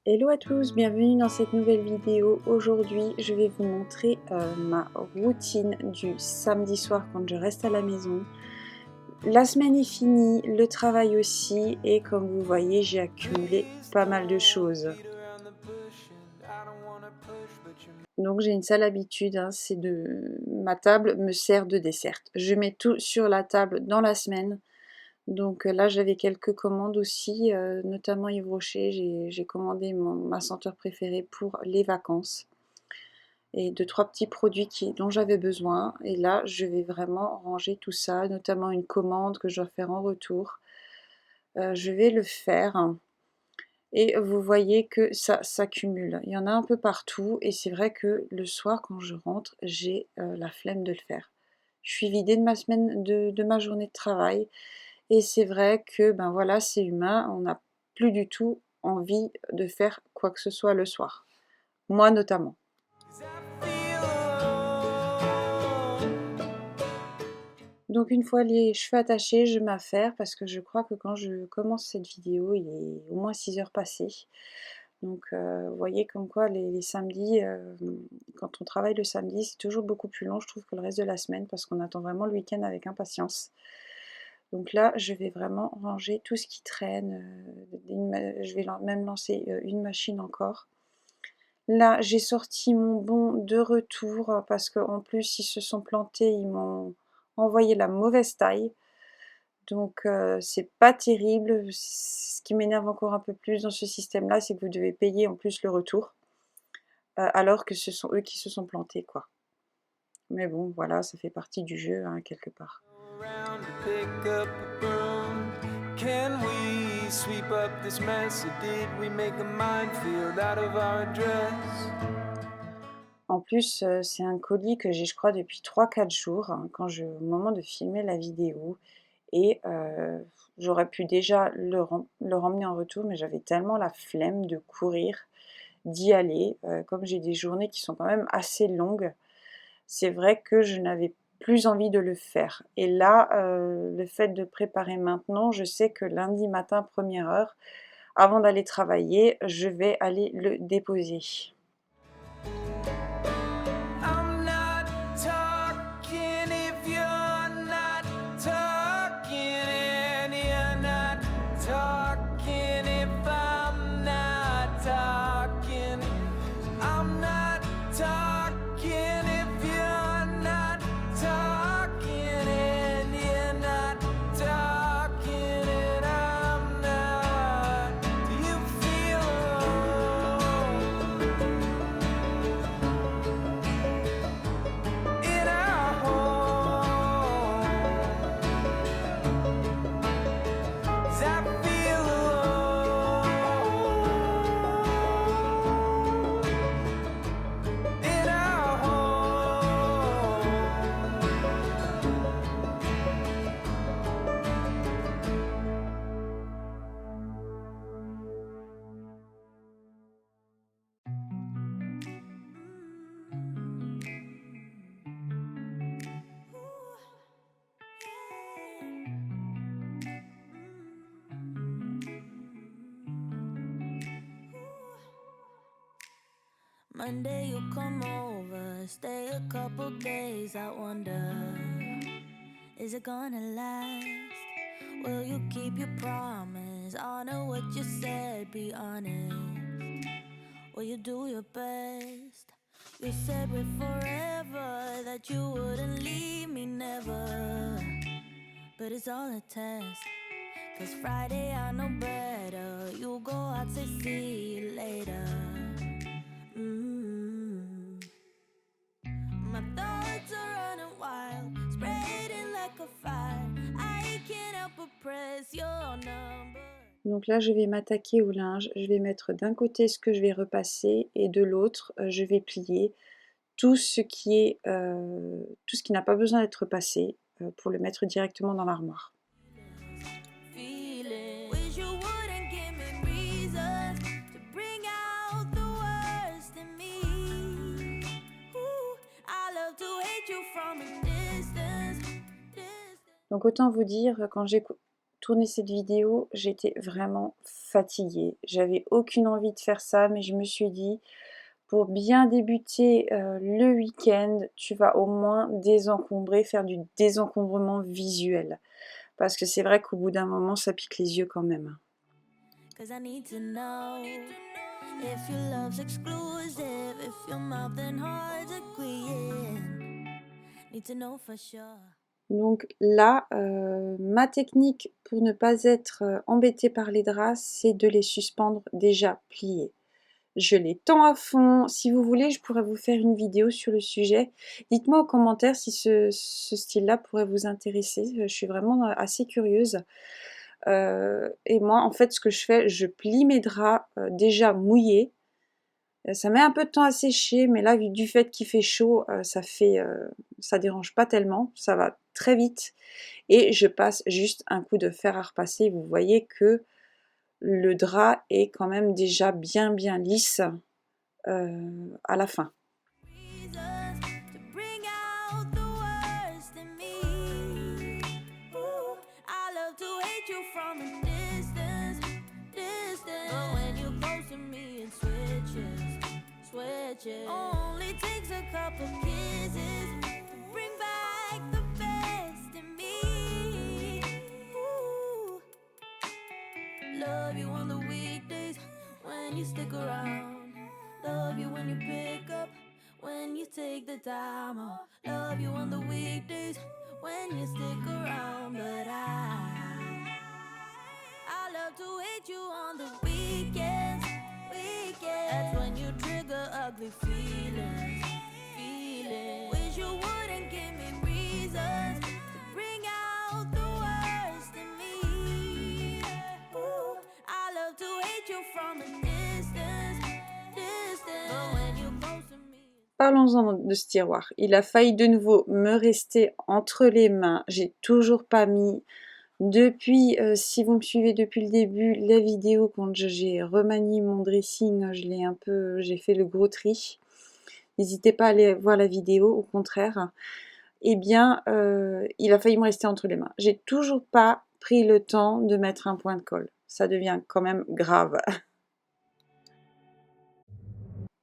Hello à tous, bienvenue dans cette nouvelle vidéo. Aujourd'hui, je vais vous montrer ma routine du samedi soir quand je reste à la maison. La semaine est finie, le travail aussi, et comme vous voyez, j'ai accumulé pas mal de choses. Donc j'ai une sale habitude, hein, c'est de ma table me sert de dessert. Je mets tout sur la table dans la semaine. Donc là, j'avais quelques commandes aussi, notamment Yves Rocher. J'ai commandé ma senteur préférée pour les vacances. Et 2-3 petits produits dont j'avais besoin. Et là, je vais vraiment ranger tout ça, notamment une commande que je dois faire en retour. Je vais le faire. Et vous voyez que ça s'accumule. Il y en a un peu partout. Et c'est vrai que le soir, quand je rentre, j'ai la flemme de le faire. Je suis vidée de ma semaine, de ma journée de travail. Et c'est vrai que, ben voilà, c'est humain, on n'a plus du tout envie de faire quoi que ce soit le soir. Moi notamment. Donc une fois les cheveux attachés, je m'affaire parce que je crois que quand je commence cette vidéo, il est au moins 6 heures passées. Donc vous voyez comme quoi les samedis, quand on travaille le samedi, c'est toujours beaucoup plus long, je trouve, que le reste de la semaine parce qu'on attend vraiment le week-end avec impatience. Donc là, je vais vraiment ranger tout ce qui traîne. Je vais même lancer une machine encore. Là, j'ai sorti mon bon de retour parce qu'en plus, ils se sont plantés, ils m'ont envoyé la mauvaise taille. Donc, c'est pas terrible. Ce qui m'énerve encore un peu plus dans ce système-là, c'est que vous devez payer en plus le retour, alors que ce sont eux qui se sont plantés, quoi. Mais bon, voilà, ça fait partie du jeu, hein, quelque part. Can we sweep up this mess, or did we make a minefield out of our dress? En plus, c'est un colis que j'ai, je crois, depuis 3-4 jours, hein, au moment de filmer la vidéo. Et j'aurais pu déjà le remmener en retour, mais j'avais tellement la flemme de courir, d'y aller. Comme j'ai des journées qui sont quand même assez longues, c'est vrai que je n'avais plus envie de le faire. Et là, le fait de préparer maintenant, je sais que lundi matin, première heure, avant d'aller travailler, je vais aller le déposer. Monday you'll come over, stay a couple days. I wonder, is it gonna last? Will you keep your promise? Honor what you said, be honest. Will you do your best? You said we're forever, that you wouldn't leave me never. But it's all a test, 'cause Friday I know better. You go out, say see you later. My thoughts are running wild, spreading like a fire. I can't help but press your number. Donc là, je vais m'attaquer au linge. Je vais mettre d'un côté ce que je vais repasser et de l'autre, je vais plier tout ce qui n'a pas besoin d'être passé pour le mettre directement dans l'armoire. Donc autant vous dire, quand j'ai tourné cette vidéo, j'étais vraiment fatiguée. J'avais aucune envie de faire ça, mais je me suis dit, pour bien débuter le week-end, tu vas au moins désencombrer, faire du désencombrement visuel. Parce que c'est vrai qu'au bout d'un moment, ça pique les yeux quand même. Donc là, ma technique pour ne pas être embêtée par les draps, c'est de les suspendre déjà pliés. Je les tends à fond. Si vous voulez, je pourrais vous faire une vidéo sur le sujet. Dites-moi en commentaire si ce style-là pourrait vous intéresser. Je suis vraiment assez curieuse. Et moi, en fait, ce que je fais, je plie mes draps déjà mouillés. Ça met un peu de temps à sécher, mais là, du fait qu'il fait chaud, ça dérange pas tellement. Ça va très vite. Et je passe juste un coup de fer à repasser. Vous voyez que le drap est quand même déjà bien lisse à la fin. Only takes a couple kisses to bring back the best in me. Ooh. Love you on the weekdays when you stick around. Love you when you pick up, when you take the time off. Love you on the weekdays when you stick around. But I love to hate you on the weekends. That's when you trigger ugly feelings. Wish you wouldn't give me reasons to bring out the worst in me. Ooh, I love to hate you from a distance. But when you're close to me. Parlons-en de ce tiroir. Il a failli de nouveau me rester entre les mains. J'ai toujours pas mis. Depuis, si vous me suivez depuis le début, la vidéo, quand j'ai remanié mon dressing, j'ai fait le gros tri. N'hésitez pas à aller voir la vidéo, au contraire. Eh bien, il a failli me rester entre les mains. J'ai toujours pas pris le temps de mettre un point de colle. Ça devient quand même grave.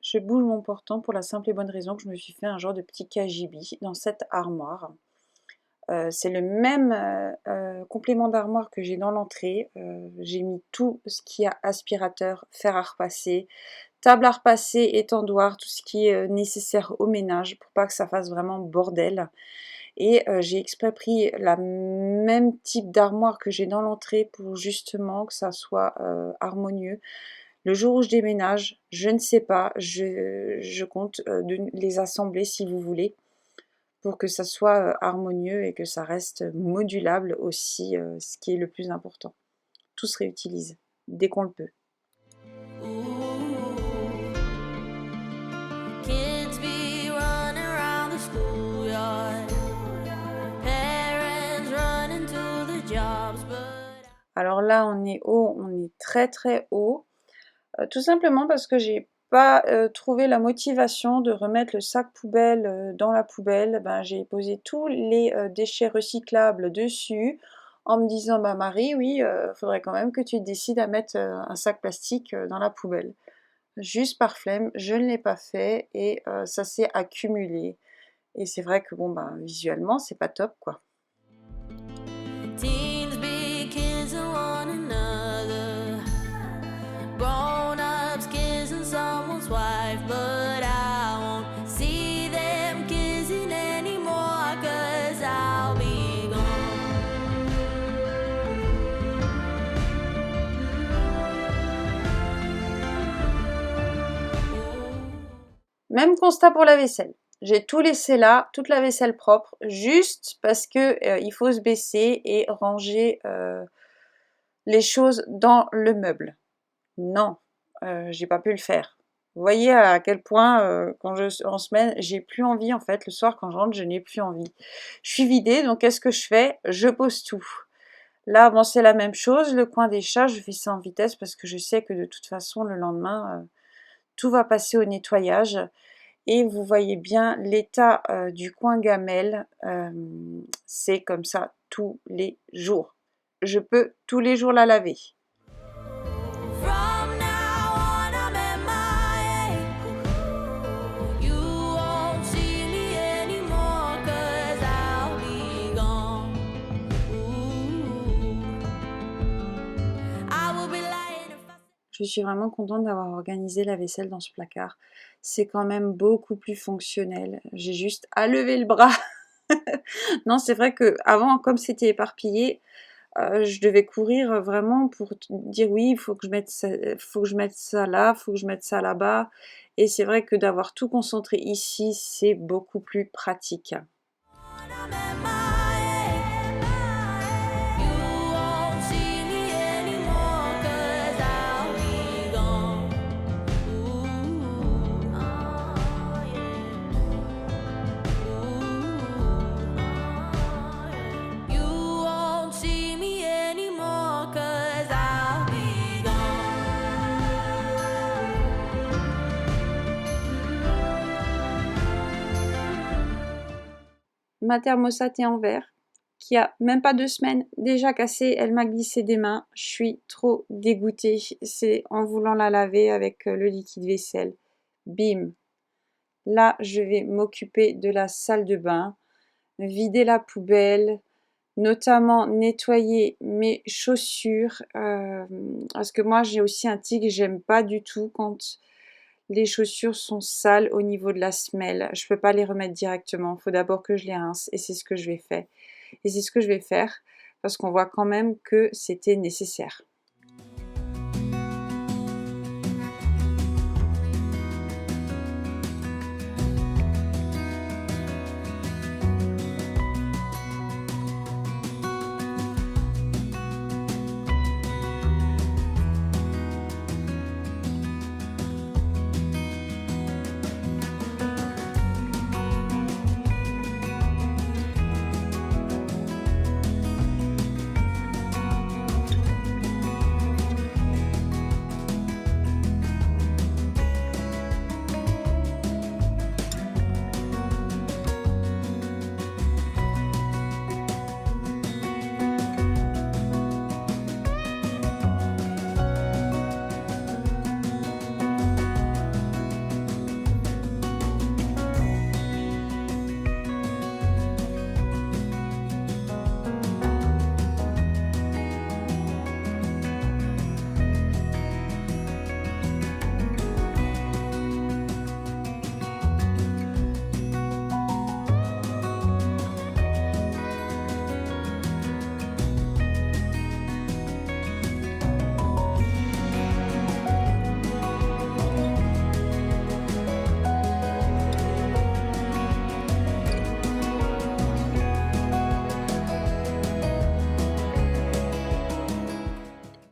Je bouge mon portant pour la simple et bonne raison que je me suis fait un genre de petit cagibi dans cette armoire. C'est le même complément d'armoire que j'ai dans l'entrée. J'ai mis tout ce qui a aspirateur, fer à repasser, table à repasser, étendoir, tout ce qui est nécessaire au ménage pour pas que ça fasse vraiment bordel. Et j'ai exprès pris la même type d'armoire que j'ai dans l'entrée pour justement que ça soit harmonieux. Le jour où je déménage, je ne sais pas, je compte de les assembler si vous voulez, pour que ça soit harmonieux et que ça reste modulable aussi, ce qui est le plus important. Tout se réutilise dès qu'on le peut. Alors là, on est haut, on est très haut, tout simplement parce que j'ai pas trouvé la motivation de remettre le sac poubelle dans la poubelle. J'ai posé tous les déchets recyclables dessus en me disant bah Marie, oui, faudrait quand même que tu décides à mettre un sac plastique dans la poubelle. Juste par flemme, je ne l'ai pas fait et ça s'est accumulé. Et c'est vrai que bon visuellement c'est pas top quoi. Même constat pour la vaisselle. J'ai tout laissé là, toute la vaisselle propre, juste parce que il faut se baisser et ranger les choses dans le meuble. Non, j'ai pas pu le faire. Vous voyez à quel point, en semaine, j'ai plus envie en fait. Le soir, quand je rentre, je n'ai plus envie. Je suis vidée, donc qu'est-ce que je fais? Je pose tout. Là, bon, c'est la même chose. Le coin des chats, je fais ça en vitesse parce que je sais que de toute façon, le lendemain, tout va passer au nettoyage. Et vous voyez bien l'état du coin gamelle, c'est comme ça tous les jours. je peux tous les jours la laver. From now on, I'm MIA. You won't see me anymore, 'cause I'll be gone. Ooh. I will be lying if I Je suis vraiment contente d'avoir organisé la vaisselle dans ce placard. C'est quand même beaucoup plus fonctionnel. J'ai juste à lever le bras. Non, c'est vrai que avant, comme c'était éparpillé, je devais courir vraiment pour dire oui, il faut que je mette ça, faut que je mette ça là, faut que je mette ça là-bas. Et c'est vrai que d'avoir tout concentré ici, c'est beaucoup plus pratique. I'm MIA. You won't see me anymore, 'cause I'll be gone. Ooh. Oh, yeah. Ooh. You won't see me anymore, 'cause I'll be Ma thermostat est en verre, qui a même pas 2 semaines déjà cassée, elle m'a glissé des mains. Je suis trop dégoûtée. C'est en voulant la laver avec le liquide vaisselle. Bim! Là, je vais m'occuper de la salle de bain, vider la poubelle, notamment nettoyer mes chaussures, parce que moi j'ai aussi un tic, j'aime pas du tout quand les chaussures sont sales au niveau de la semelle. Je peux pas les remettre directement, il faut d'abord que je les rince et c'est ce que je vais faire. Et c'est ce que je vais faire parce qu'on voit quand même que c'était nécessaire.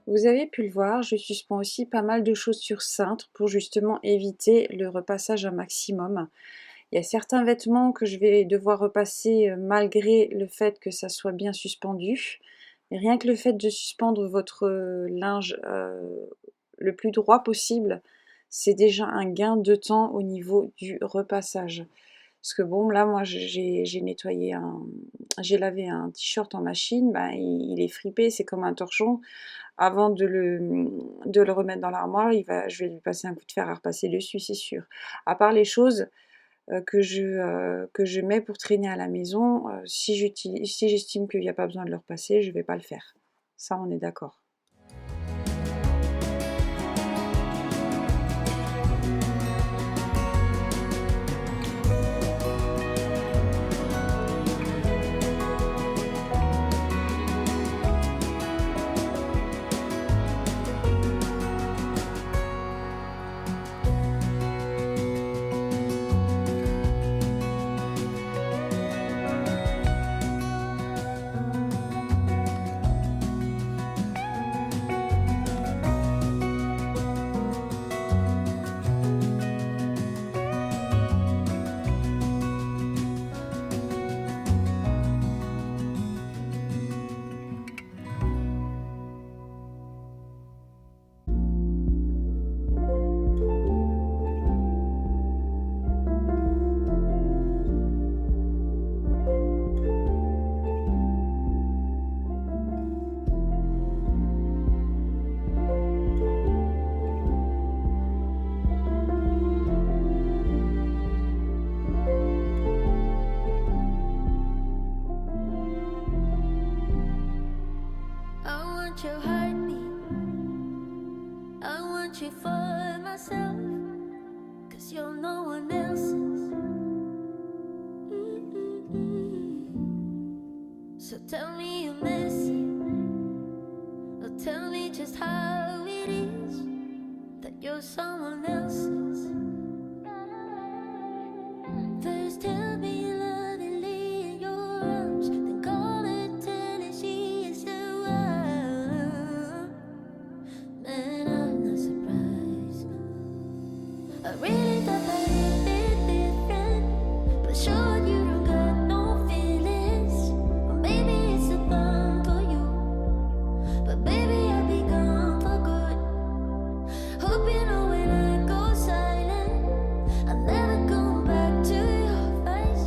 Vous avez pu le voir, je suspends aussi pas mal de choses sur cintre pour justement éviter le repassage un maximum. Il y a certains vêtements que je vais devoir repasser malgré le fait que ça soit bien suspendu. Mais rien que le fait de suspendre votre linge le plus droit possible, c'est déjà un gain de temps au niveau du repassage. Parce que bon, là, moi, j'ai lavé un t-shirt en machine, ben, il est fripé, c'est comme un torchon. Avant de le remettre dans l'armoire, je vais lui passer un coup de fer à repasser dessus, c'est sûr. À part les choses que je mets pour traîner à la maison, si j'estime qu'il n'y a pas besoin de le repasser, je ne vais pas le faire. Ça, on est d'accord. myself, 'cause you're no one else's. So tell me you're missing, or tell me just how it is that you're someone else's. First tell me you love and lay in your arms, then call her, tell her she is the one. Man, I'm not surprised. I really thought that it'd be different, but sure you don't got no feelings. Or maybe it's a fun for you, but baby I'll be gone for good. Hope you know when I go silent, I'm never going back to your face.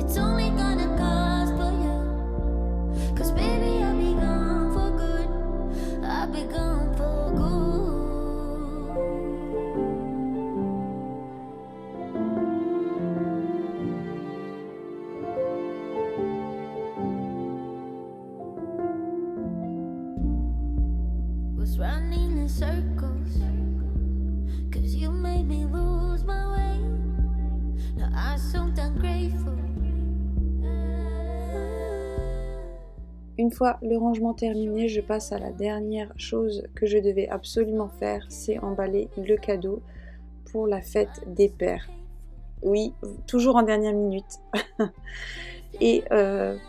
It's only gonna cost for you, 'cause baby I'll be gone for good. I'll be gone for good. Was running in circles, 'cause you made me lose my way. Now I'm so ungrateful. Une fois le rangement terminé, je passe à la dernière chose que je devais absolument faire, c'est emballer le cadeau pour la fête des pères. Oui, toujours en dernière minute. Et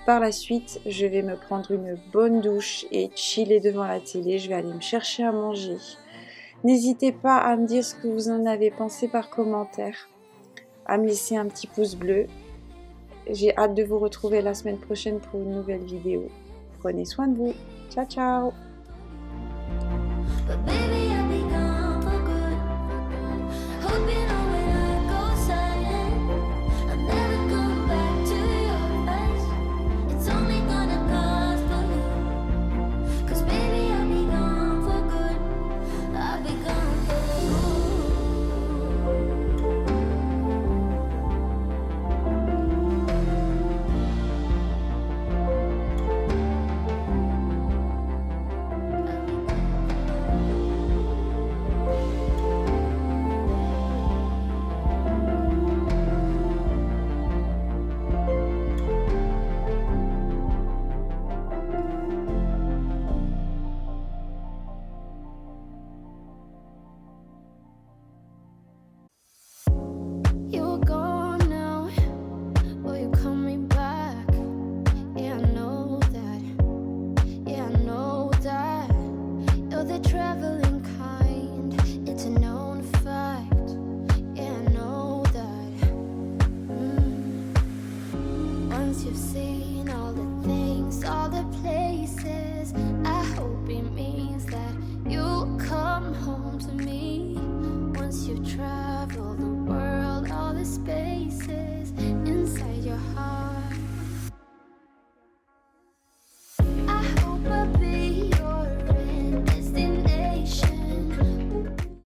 par la suite, je vais me prendre une bonne douche et chiller devant la télé. Je vais aller me chercher à manger. N'hésitez pas à me dire ce que vous en avez pensé par commentaire, à me laisser un petit pouce bleu. J'ai hâte de vous retrouver la semaine prochaine pour une nouvelle vidéo. Prenez soin de vous. Ciao, ciao! But baby, I'll be gone for good. Hope you know when I go silent, I'm never going back to your face. It's only gonna cost for you, 'cause baby, I'll be gone for good. I'll be gone for you're gone now, or you're coming back. Yeah, I know that. Yeah, I know that. You're the traveler.